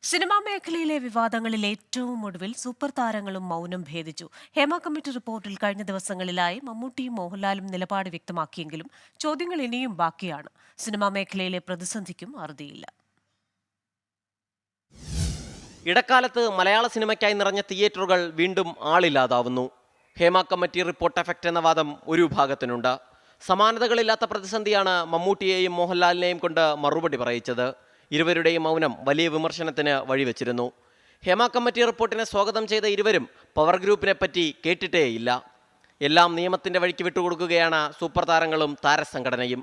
Cinema മേഖലയിലെ വിവാദങ്ങളിൽ ഏറ്റവും ഒടുവിൽ സൂപ്പർ താരങ്ങളും മൗനം ഭേദിച്ചു. ഹേമ കമ്മിറ്റി റിപ്പോർട്ടിൽ കഴിഞ്ഞ ദിവസങ്ങളിലായി മമ്മൂട്ടിയും മോഹൻലാലും നിലപാട് വ്യക്തമാക്കിയെങ്കിലും ചോദ്യങ്ങൾ ഇനിയും ബാക്കിയാണ്. സിനിമാ മേഖലയിലെ പ്രതിസന്ധിക്കും അറുതിയില്ല. ഇടക്കാലത്ത് മലയാള സിനിമയ്ക്കായി നിറഞ്ഞ തിയേറ്ററുകൾ വീണ്ടും ആളില്ലാതാവുന്നു. ഹേമ കമ്മിറ്റി റിപ്പോർട്ട് എഫക്റ്റ് എന്ന വാദം ഒരു വിഭാഗത്തിനുണ്ട്. സമാനതകളില്ലാത്ത പ്രതിസന്ധിയാണ് മമ്മൂട്ടിയെയും മോഹൻലാലിനെയും കൊണ്ട് മറുപടി പറയിച്ചത്. ഇരുവരുടെയും മൗനം വലിയ വിമർശനത്തിന് വഴിവെച്ചിരുന്നു. ഹേമ കമ്മിറ്റി റിപ്പോർട്ടിനെ സ്വാഗതം ചെയ്ത ഇരുവരും പവർ ഗ്രൂപ്പിനെ പറ്റി കേട്ടിട്ടേയില്ല. എല്ലാം നിയമത്തിൻ്റെ വഴിക്ക് വിട്ടുകൊടുക്കുകയാണ് സൂപ്പർ താരങ്ങളും താരസംഘടനയും.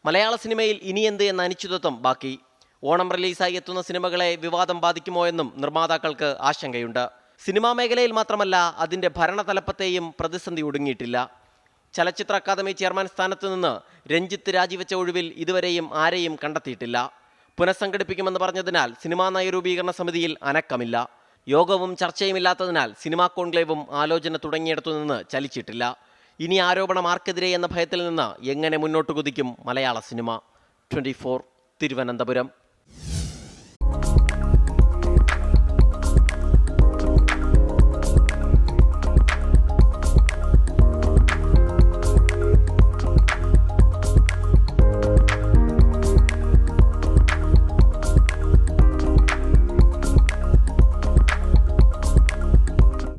മലയാള സിനിമയിൽ ഇനിയെന്ത് എന്ന അനിശ്ചിതത്വം ബാക്കി. ഓണം റിലീസായി എത്തുന്ന സിനിമകളെ വിവാദം ബാധിക്കുമോ എന്നും നിർമ്മാതാക്കൾക്ക് ആശങ്കയുണ്ട്. സിനിമാ മേഖലയിൽ മാത്രമല്ല, അതിൻ്റെ ഭരണതലപ്പത്തെയും പ്രതിസന്ധി ഒടുങ്ങിയിട്ടില്ല. ചലച്ചിത്ര അക്കാദമി ചെയർമാൻ സ്ഥാനത്ത് നിന്ന് രഞ്ജിത്ത് രാജിവെച്ച ഒഴിവിൽ ഇതുവരെയും ആരെയും കണ്ടെത്തിയിട്ടില്ല. പുനഃസംഘടിപ്പിക്കുമെന്ന് പറഞ്ഞതിനാൽ സിനിമാ നയരൂപീകരണ സമിതിയിൽ അനക്കമില്ല. യോഗവും ചർച്ചയുമില്ലാത്തതിനാൽ സിനിമാ കോൺക്ലേവും ആലോചന തുടങ്ങിയിടത്തു നിന്ന് ചലിച്ചിട്ടില്ല. ഇനി ആരോപണം ആർക്കെതിരെ എന്ന ഭയത്തിൽ നിന്ന് എങ്ങനെ മുന്നോട്ട് കുതിക്കും മലയാള സിനിമ? 24 തിരുവനന്തപുരം.